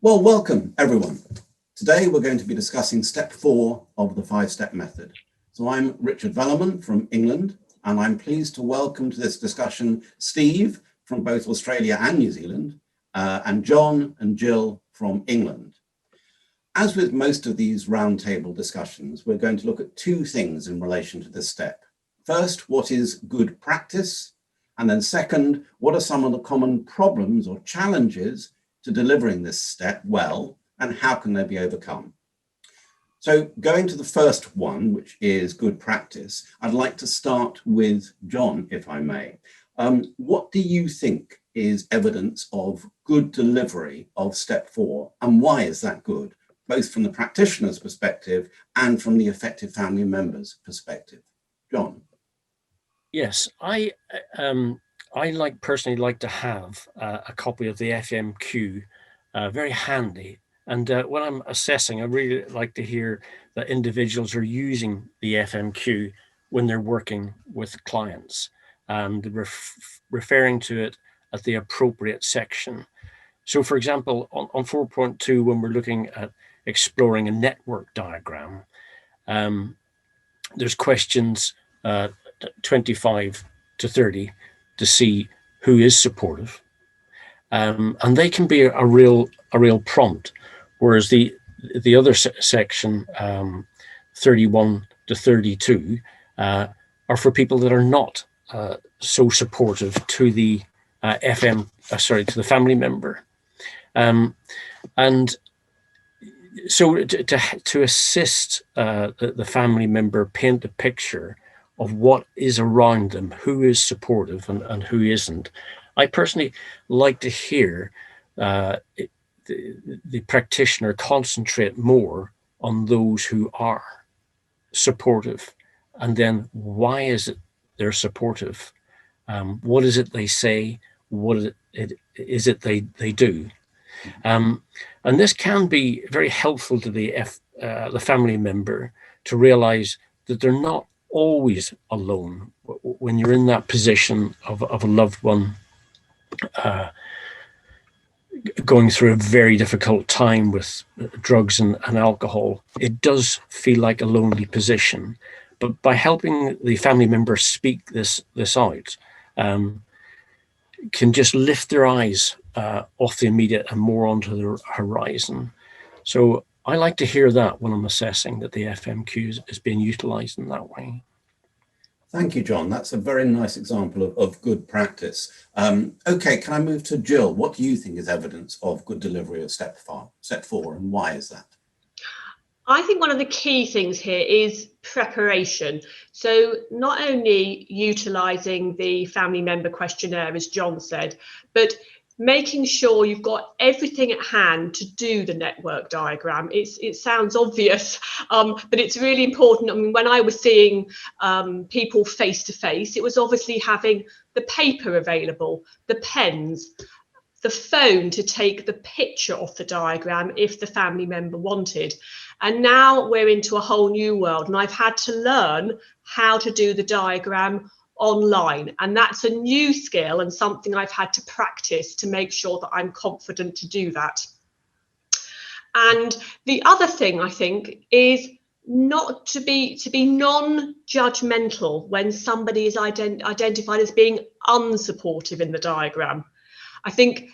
Well, welcome everyone. Today we're going to be discussing step 4 of the 5-step method. So I'm Richard Velleman from England, and I'm pleased to welcome to this discussion Steve from both Australia and New Zealand, and John and Jill from England. As with most of these roundtable discussions, we're going to look at two things in relation to this step. First, what is good practice? And then second, what are some of the common problems or challenges to delivering this step well, and how can they be overcome? So going to the first one, which is good practice, I'd like to start with John, if I may. What do you think is evidence of good delivery of step 4, and why is that good, both from the practitioner's perspective and from the affected family member's perspective? John. Yes, I personally like to have a copy of the FMQ very handy. And when I'm assessing, I really like to hear that individuals are using the FMQ when they're working with clients and referring to it at the appropriate section. So, for example, on 4.2, when we're looking at exploring a network diagram, there's questions 25 to 30 to see who is supportive, and they can be a real prompt. Whereas the other section, 31 to 32, are for people that are not so supportive to the to the family member, and so to assist the family member paint a picture of what is around them, who is supportive and who isn't. I personally like to hear the practitioner concentrate more on those who are supportive, and then why is it they're supportive? What is it they say? What is it they do? And this can be very helpful to the family member to realize that they're not always alone when you're in that position of a loved one going through a very difficult time with drugs and alcohol. It does feel like a lonely position, but by helping the family member speak this out, can just lift their eyes off the immediate and more onto the horizon. So I like to hear that when I'm assessing that the FMQ is being utilized in that way. Thank you, John. That's a very nice example of good practice. Okay, can I move to Jill? What do you think is evidence of good delivery of step 4, and why is that? I think one of the key things here is preparation. So not only utilising the family member questionnaire, as John said, but making sure you've got everything at hand to do the network diagram. It sounds obvious, but it's really important. I mean, when I was seeing people face to face, it was obviously having the paper available, the pens, the phone to take the picture of the diagram if the family member wanted. And now we're into a whole new world, and I've had to learn how to do the diagram online, and that's a new skill and something I've had to practice to make sure that I'm confident to do that. And the other thing I think is not to be non-judgmental when somebody is identified as being unsupportive in the diagram. I think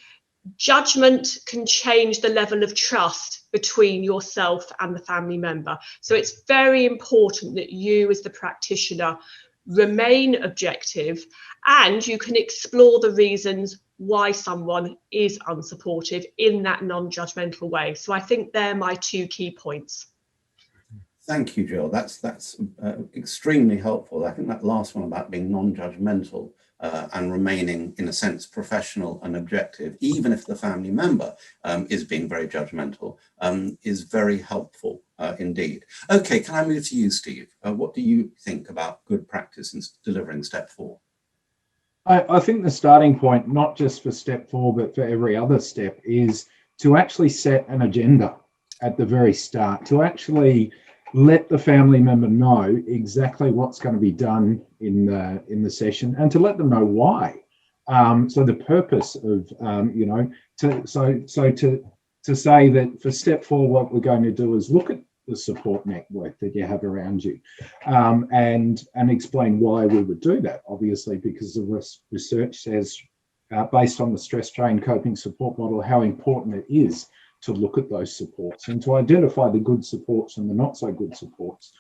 judgment can change the level of trust between yourself and the family member. So it's very important that you, as the practitioner, remain objective, and you can explore the reasons why someone is unsupportive in that non-judgmental way. So I think they're my two key points. Thank you, Jill. That's extremely helpful. I think that last one about being non-judgmental and remaining, in a sense, professional and objective, even if the family member is being very judgmental, is very helpful indeed. Okay, can I move to you, Steve? What do you think about good practice in delivering step 4? I think the starting point, not just for step 4, but for every other step, is to actually set an agenda at the very start, to actually let the family member know exactly what's going to be done in the session, and to let them know why. So the purpose of to to say that for step 4, what we're going to do is look at the support network that you have around you, and explain why we would do that. Obviously, because the research says, based on the stress strain coping support model, how important it is to look at those supports and to identify the good supports and the not so good supports.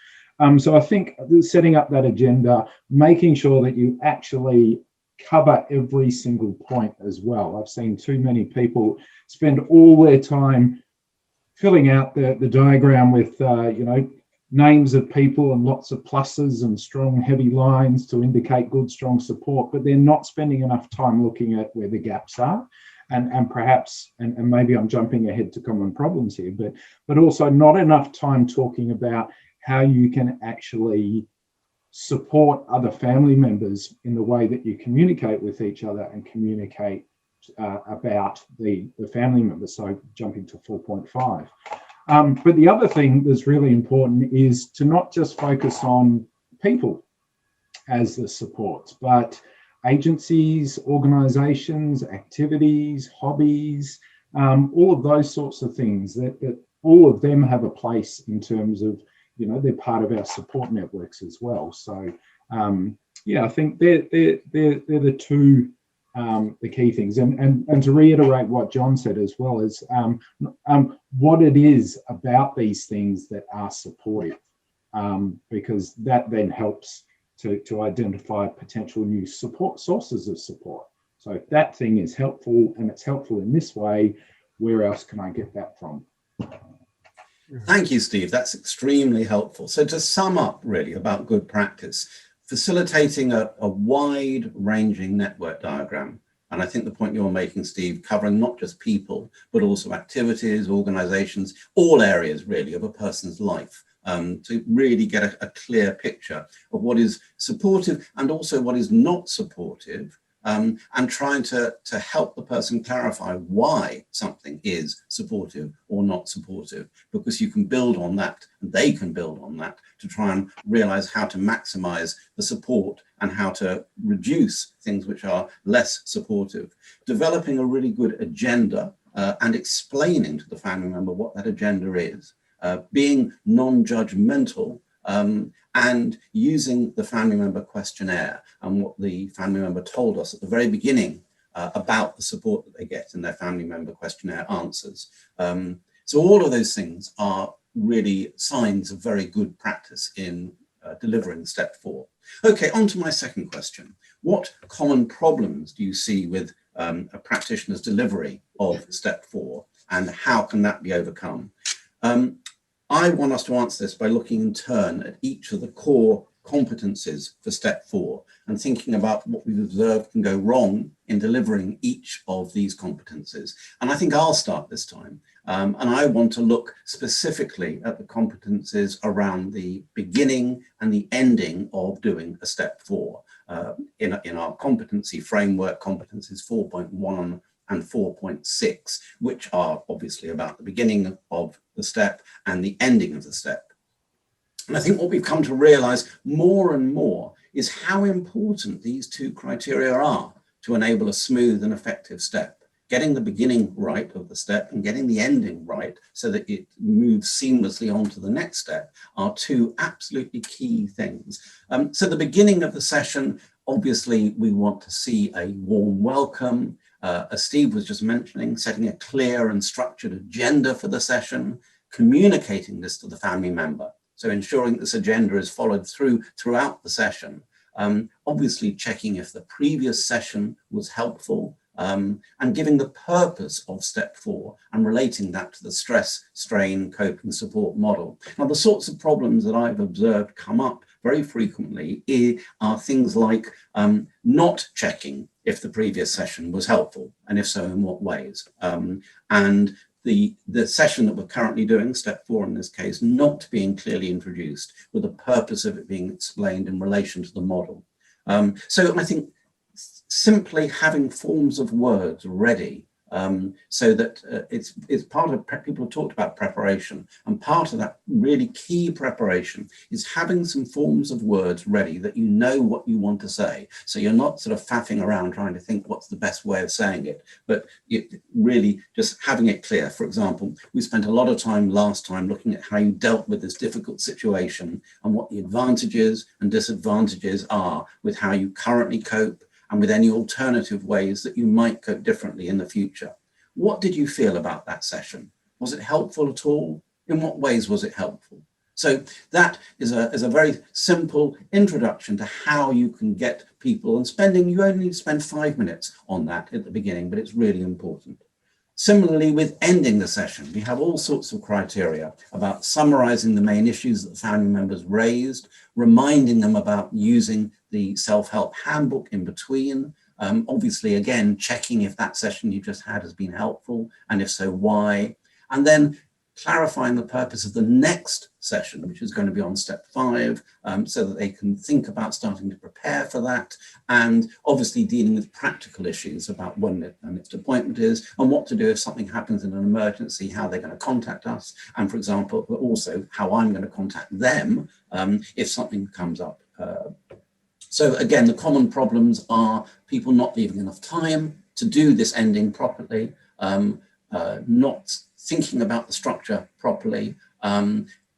So I think setting up that agenda, making sure that you actually cover every single point as well. I've seen too many people spend all their time filling out the diagram with names of people and lots of pluses and strong heavy lines to indicate good strong support, but they're not spending enough time looking at where the gaps are, and perhaps, and maybe I'm jumping ahead to common problems here, but also not enough time talking about how you can actually support other family members in the way that you communicate with each other and communicate about the family members. So jumping to 4.5. But the other thing that's really important is to not just focus on people as the supports, but agencies, organizations, activities, hobbies, all of those sorts of things, that all of them have a place in terms of, they're part of our support networks as well. So I think they're the two the key things, and to reiterate what John said as well, is what it is about these things that are supportive, because that then helps to identify potential new support sources of support. So if that thing is helpful and it's helpful in this way, where else can I get that from? Thank you, Steve. That's extremely helpful. So to sum up really about good practice, facilitating a wide-ranging network diagram. And I think the point you're making, Steve, covering not just people, but also activities, organizations, all areas really of a person's life, to really get a clear picture of what is supportive and also what is not supportive, and trying to help the person clarify why something is supportive or not supportive, because you can build on that and they can build on that to try and realize how to maximize the support and how to reduce things which are less supportive. Developing a really good agenda and explaining to the family member what that agenda is, being non-judgmental, and using the family member questionnaire and what the family member told us at the very beginning about the support that they get in their family member questionnaire answers. So all of those things are really signs of very good practice in delivering step 4. Okay, on to my second question. What common problems do you see with a practitioner's delivery of step 4, and how can that be overcome? I want us to answer this by looking in turn at each of the core competencies for step 4 and thinking about what we've observed can go wrong in delivering each of these competencies. And I think I'll start this time. And I want to look specifically at the competencies around the beginning and the ending of doing a step 4 in our competency framework, competencies 4.1 and 4.6, which are obviously about the beginning of the step and the ending of the step. And I think what we've come to realize more and more is how important these two criteria are to enable a smooth and effective step. Getting the beginning right of the step and getting the ending right so that it moves seamlessly on to the next step are two absolutely key things. So the beginning of the session, obviously we want to see a warm welcome, as Steve was just mentioning, setting a clear and structured agenda for the session, communicating this to the family member. So ensuring this agenda is followed throughout the session. Obviously checking if the previous session was helpful, and giving the purpose of step 4 and relating that to the stress, strain, cope and support model. Now, the sorts of problems that I've observed come up very frequently are things like not checking if the previous session was helpful, and if so, in what ways. And the session that we're currently doing, step 4 in this case, not being clearly introduced with the purpose of it being explained in relation to the model. So I think simply having forms of words ready so that it's part of people have talked about preparation, and part of that really key preparation is having some forms of words ready that you know what you want to say. So you're not sort of faffing around trying to think what's the best way of saying it, but really just having it clear. For example, we spent a lot of time last time looking at how you dealt with this difficult situation and what the advantages and disadvantages are with how you currently cope, and with any alternative ways that you might cope differently in the future. What did you feel about that session? Was it helpful at all? In what ways was it helpful? So that is a very simple introduction to how you can get people, and you only need to spend 5 minutes on that at the beginning, but it's really important. Similarly, with ending the session, we have all sorts of criteria about summarizing the main issues that the family members raised, reminding them about using the self-help handbook in between, obviously, again, checking if that session you just had has been helpful, and if so, why, and then clarifying the purpose of the next session, which is going to be on step 5, so that they can think about starting to prepare for that, and obviously dealing with practical issues about when the next appointment is, and what to do if something happens in an emergency, how they're going to contact us, and for example, but also how I'm going to contact them if something comes up. So again, the common problems are people not leaving enough time to do this ending properly, not thinking about the structure properly,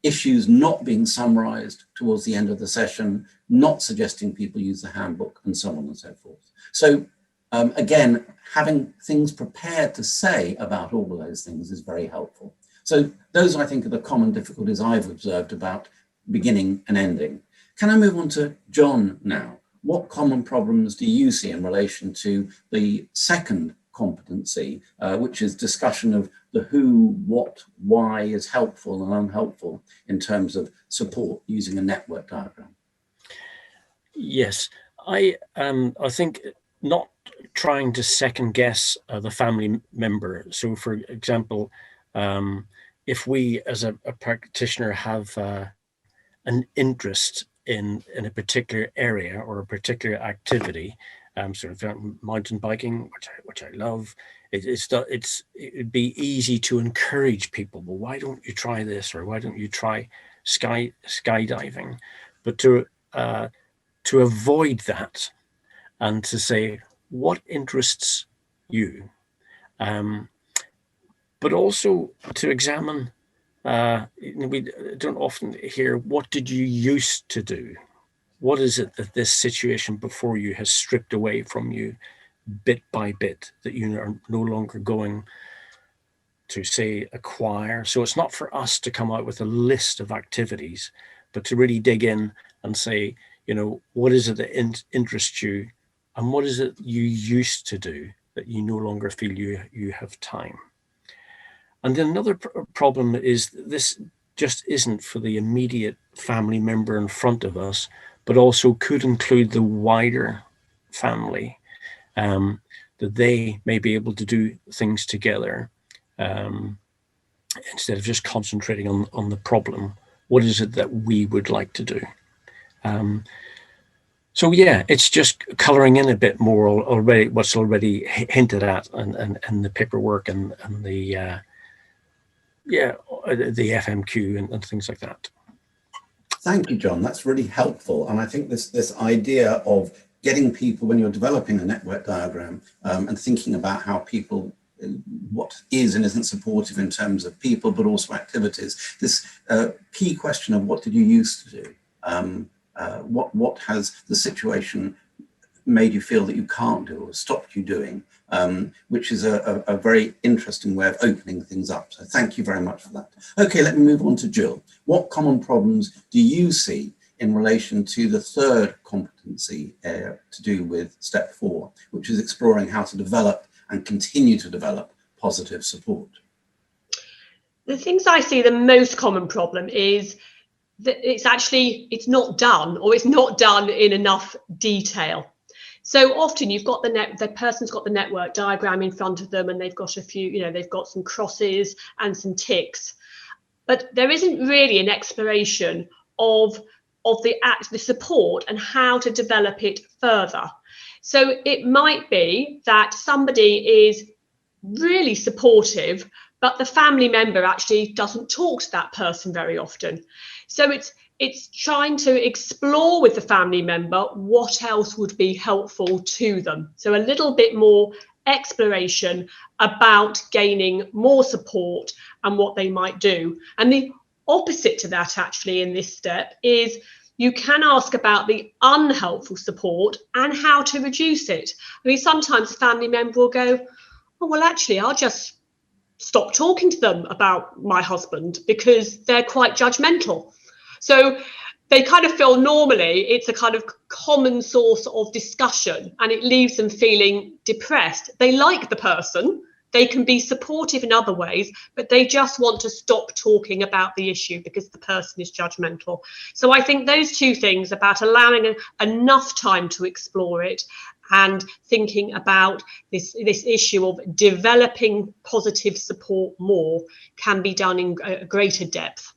issues not being summarized towards the end of the session, not suggesting people use the handbook, and so on and so forth. So again, having things prepared to say about all of those things is very helpful. So those, I think, are the common difficulties I've observed about beginning and ending. Can I move on to John now? What common problems do you see in relation to the second competency, which is discussion of the who, what, why is helpful and unhelpful in terms of support using a network diagram? Yes, I think not trying to second guess the family member. So, for example, if we as a practitioner have an interest in a particular area or a particular activity, sort of mountain biking, which I love, it'd be easy to encourage people. Well, why don't you try this, or why don't you try skydiving? But to avoid that and to say what interests you, but also to examine. We don't often hear, what did you used to do? What is it that this situation before you has stripped away from you bit by bit, that you are no longer going to, say, acquire? So it's not for us to come out with a list of activities, but to really dig in and say, what is it that interests you, and what is it you used to do that you no longer feel you have time? And then another problem is this just isn't for the immediate family member in front of us, but also could include the wider family, that they may be able to do things together instead of just concentrating on the problem. What is it that we would like to do? So yeah, it's just colouring in a bit more already what's already hinted at and the paperwork and the FMQ and things like that. Thank you, John. That's really helpful. And I think this idea of getting people, when you're developing a network diagram and thinking about how people, what is and isn't supportive in terms of people, but also activities, this key question of what did you used to do? What has the situation made you feel that you can't do or stopped you doing, which is a very interesting way of opening things up. So thank you very much for that. Okay, let me move on to Jill. What common problems do you see in relation to the third competency to do with step 4, which is exploring how to develop and continue to develop positive support? The things I see the most common problem is that it's not done, or it's not done in enough detail. So often you've got the person's got the network diagram in front of them, and they've got a few, they've got some crosses and some ticks, but there isn't really an exploration of the support and how to develop it further. So it might be that somebody is really supportive, but the family member actually doesn't talk to that person very often. So it's trying to explore with the family member what else would be helpful to them. So a little bit more exploration about gaining more support and what they might do. And the opposite to that, actually, in this step is you can ask about the unhelpful support and how to reduce it. I mean, sometimes a family member will go, oh, well, actually, I'll just stop talking to them about my husband because they're quite judgmental. So they kind of feel normally it's a kind of common source of discussion and it leaves them feeling depressed. They like the person, they can be supportive in other ways, but they just want to stop talking about the issue because the person is judgmental. So I think those two things about allowing enough time to explore it and thinking about this issue of developing positive support more can be done in greater depth.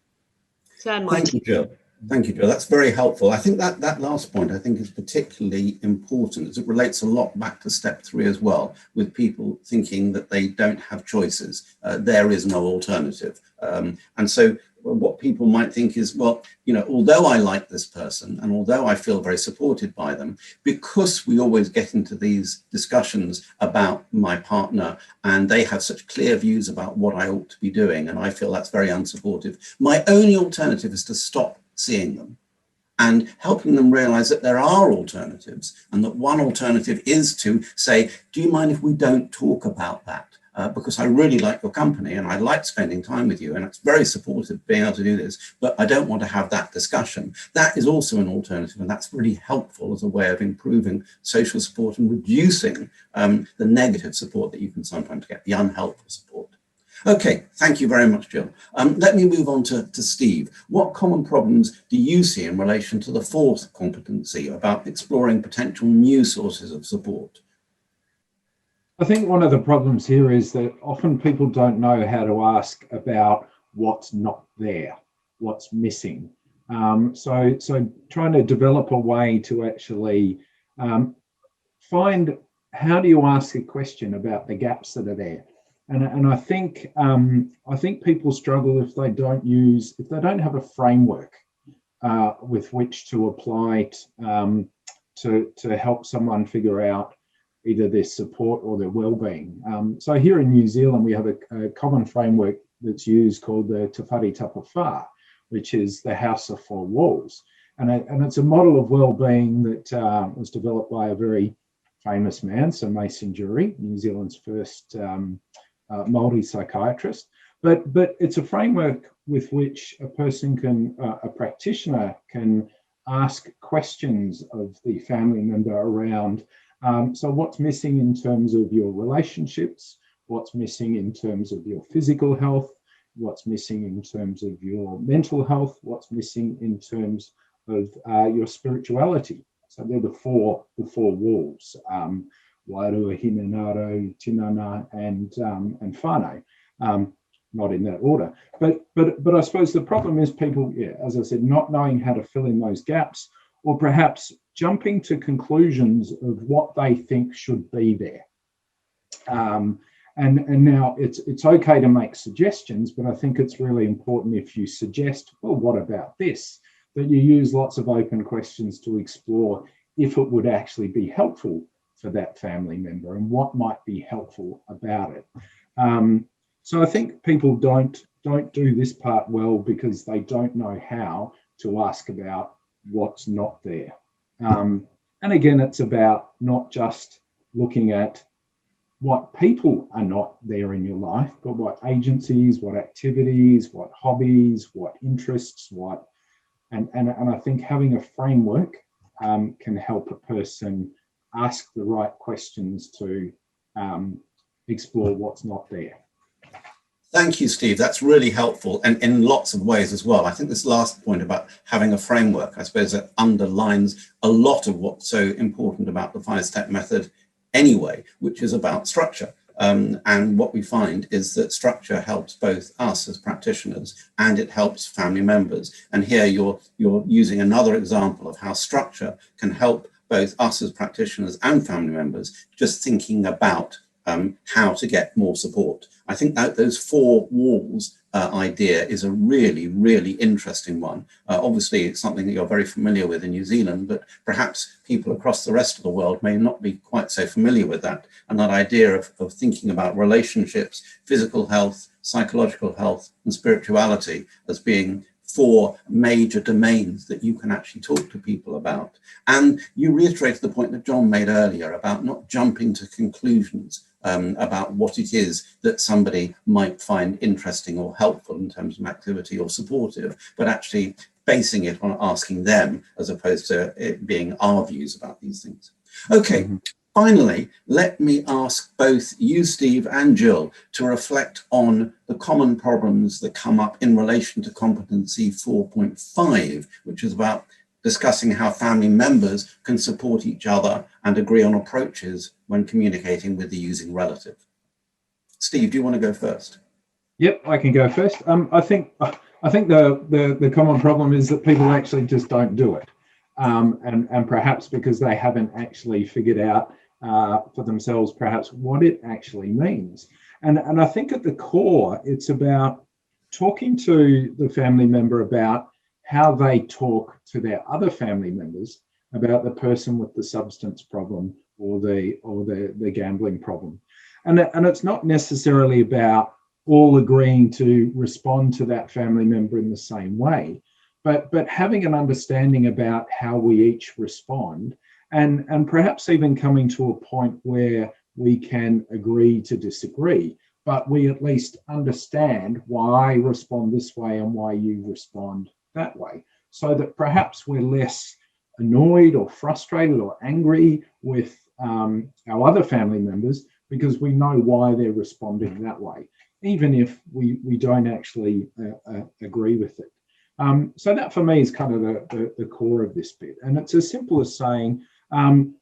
So Thank you, Jill. Thank you, Jill. That's very helpful. I think that last point, I think, is particularly important as it relates a lot back to step 3 as well, with people thinking that they don't have choices. There is no alternative. And so what people might think is, well, you know, although I like this person and although I feel very supported by them, because we always get into these discussions about my partner and they have such clear views about what I ought to be doing, and I feel that's very unsupportive, my only alternative is to stop seeing them and helping them realize that there are alternatives, and that one alternative is to say, do you mind if we don't talk about that? Because I really like your company and I like spending time with you, and it's very supportive being able to do this, but I don't want to have that discussion. That is also an alternative, and that's really helpful as a way of improving social support and reducing the negative support that you can sometimes get, the unhelpful support. Okay, thank you very much, Jill. Let me move on to Steve. What common problems do you see in relation to the 4th competency about exploring potential new sources of support? I think one of the problems here is that often people don't know how to ask about what's not there, what's missing. So trying to develop a way to actually find how do you ask a question about the gaps that are there. And I think people struggle if they don't have a framework with which to apply to help someone figure out either their support or their well-being. So here in New Zealand, we have a common framework that's used called the Te Whare Tapa Whā, which is the House of 4 Walls. And it's a model of well-being that was developed by a very famous man, Sir Mason Jury, New Zealand's first Māori psychiatrist. But it's a framework with which a person a practitioner can ask questions of the family member around, so what's missing in terms of your relationships, what's missing in terms of your physical health, what's missing in terms of your mental health, what's missing in terms of your spirituality. So they're the four walls, Wairua, Hinenaro, Tinana, and Whānau, not in that order. But I suppose the problem is people, as I said, not knowing how to fill in those gaps, or perhaps jumping to conclusions of what they think should be there. And now it's okay to make suggestions, but I think it's really important if you suggest, well, what about this? That you use lots of open questions to explore if it would actually be helpful for that family member and what might be helpful about it. So I think people don't do this part well because they don't know how to ask about what's not there. And again, it's about not just looking at what people are not there in your life, but what agencies, what activities, what hobbies, what interests, and I think having a framework can help a person ask the right questions to explore what's not there. Thank you, Steve. That's really helpful, and in lots of ways as well. I think this last point about having a framework, I suppose that underlines a lot of what's so important about the 5-step method anyway, which is about structure. And what we find is that structure helps both us as practitioners and it helps family members. And here you're using another example of how structure can help both us as practitioners and family members, just thinking about how to get more support. I think that those 4 walls idea is a really, really interesting one. Obviously, it's something that you're very familiar with in New Zealand, but perhaps people across the rest of the world may not be quite so familiar with that. And that idea of thinking about relationships, physical health, psychological health, and spirituality as being 4 major domains that you can actually talk to people about. And you reiterated the point that John made earlier about not jumping to conclusions about what it is that somebody might find interesting or helpful in terms of activity or supportive, but actually basing it on asking them as opposed to it being our views about these things. Okay. Finally, let me ask both you, Steve, and Jill to reflect on the common problems that come up in relation to Competency 4.5, which is about discussing how family members can support each other and agree on approaches when communicating with the using relative. Steve, do you want to go first? Yep, I can go first. I think the common problem is that people actually just don't do it, and perhaps because they haven't actually figured out for themselves perhaps what it actually means. And I think at the core, it's about talking to the family member about how they talk to their other family members about the person with the substance problem or the gambling problem. And it's not necessarily about all agreeing to respond to that family member in the same way, but having an understanding about how we each respond, and perhaps even coming to a point where we can agree to disagree, but we at least understand why I respond this way and why you respond that way, so that perhaps we're less annoyed or frustrated or angry with our other family members because we know why they're responding that way, even if we don't actually agree with it. So that for me is kind of the core of this bit. And it's as simple as saying,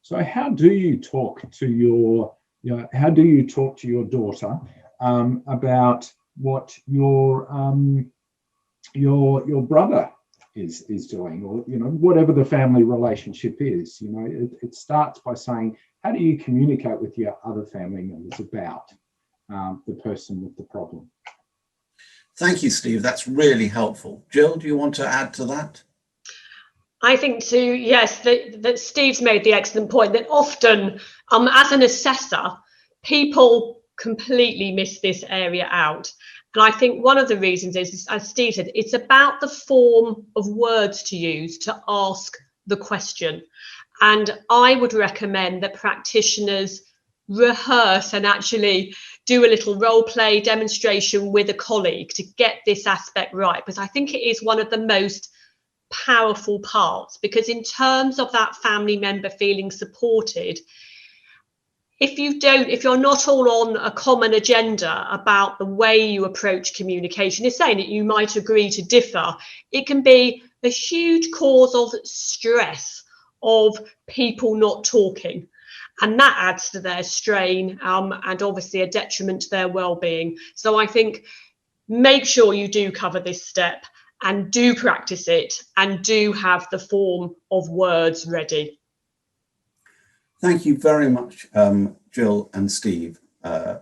so how do you talk to your daughter about what your brother is doing, or whatever the family relationship is? It starts by saying, how do you communicate with your other family members about the person with the problem? Thank you, Steve. That's really helpful. Jill, do you want to add to that? I think too, yes, that Steve's made the excellent point that often, as an assessor, people completely miss this area out. And I think one of the reasons is, as Steve said, it's about the form of words to use to ask the question. And I would recommend that practitioners rehearse and actually do a little role play demonstration with a colleague to get this aspect right, because I think it is one of the most powerful parts, because in terms of that family member feeling supported, if you're not all on a common agenda about the way you approach communication, is saying that you might agree to differ, it can be a huge cause of stress of people not talking, and that adds to their strain and obviously a detriment to their well-being. So I think make sure you do cover this step and do practice it and do have the form of words ready. Thank you very much, Jill and Steve,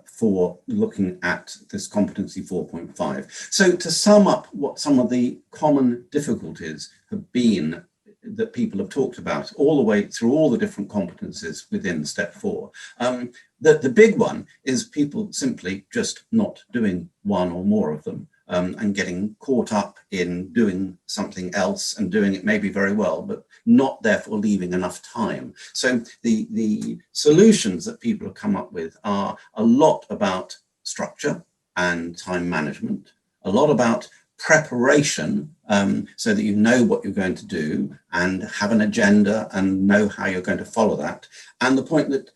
for looking at this Competency 4.5. So to sum up what some of the common difficulties have been that people have talked about all the way through all the different competencies within step 4, the big one is people simply just not doing one or more of them. And getting caught up in doing something else and doing it maybe very well, but not therefore leaving enough time. So the solutions that people have come up with are a lot about structure and time management, a lot about preparation, so that you know what you're going to do and have an agenda and know how you're going to follow that. And the point that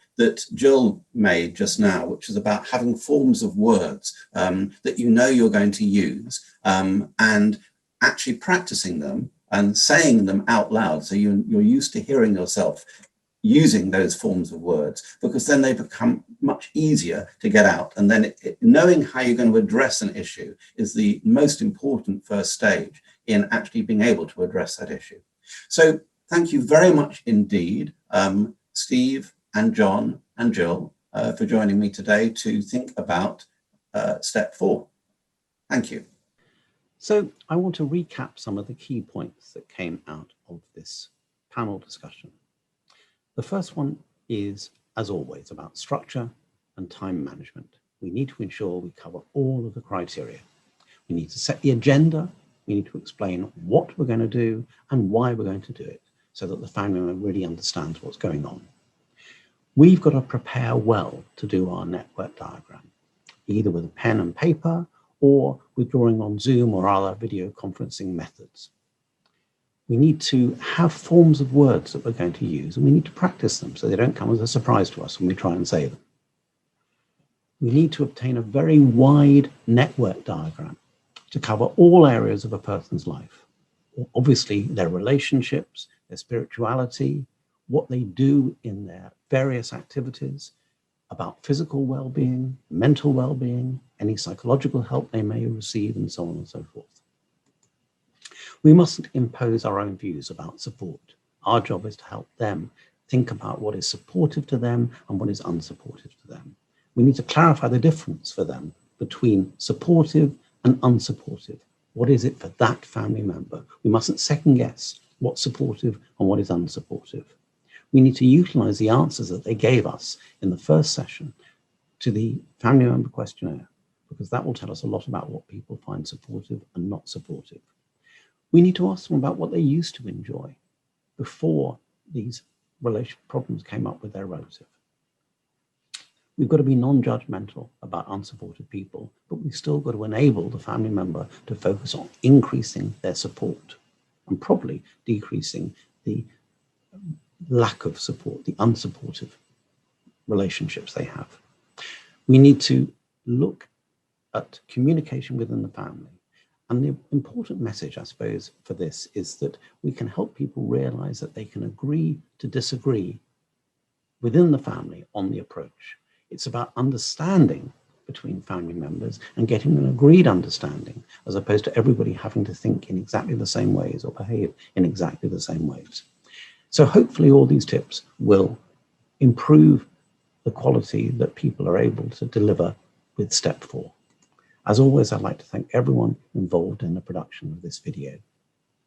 Jill made just now, which is about having forms of words that you know you're going to use, and actually practicing them and saying them out loud. So you're used to hearing yourself using those forms of words, because then they become much easier to get out. And then knowing how you're going to address an issue is the most important first stage in actually being able to address that issue. So thank you very much indeed, Steve and John and Jill, for joining me today to think about step 4. Thank you. So I want to recap some of the key points that came out of this panel discussion. The first one is, as always, about structure and time management. We need to ensure we cover all of the criteria. We need to set the agenda. We need to explain what we're going to do and why we're going to do it so that the family member really understands what's going on. We've got to prepare well to do our network diagram, either with a pen and paper or with drawing on Zoom or other video conferencing methods. We need to have forms of words that we're going to use, and we need to practice them so they don't come as a surprise to us when we try and say them. We need to obtain a very wide network diagram to cover all areas of a person's life. Obviously, their relationships, their spirituality, what they do in their various activities, about physical well-being, mental well-being, any psychological help they may receive, and so on and so forth. We mustn't impose our own views about support. Our job is to help them think about what is supportive to them and what is unsupportive to them. We need to clarify the difference for them between supportive and unsupportive. What is it for that family member? We mustn't second guess what's supportive and what is unsupportive. We need to utilize the answers that they gave us in the first session to the family member questionnaire, because that will tell us a lot about what people find supportive and not supportive. We need to ask them about what they used to enjoy before these relationship problems came up with their relative. We've got to be non-judgmental about unsupportive people, but we've still got to enable the family member to focus on increasing their support and probably decreasing the lack of support, the unsupportive relationships they have. We need to look at communication within the family. And the important message, I suppose, for this is that we can help people realize that they can agree to disagree within the family on the approach. It's about understanding between family members and getting an agreed understanding, as opposed to everybody having to think in exactly the same ways or behave in exactly the same ways. So hopefully all these tips will improve the quality that people are able to deliver with step 4. As always, I'd like to thank everyone involved in the production of this video.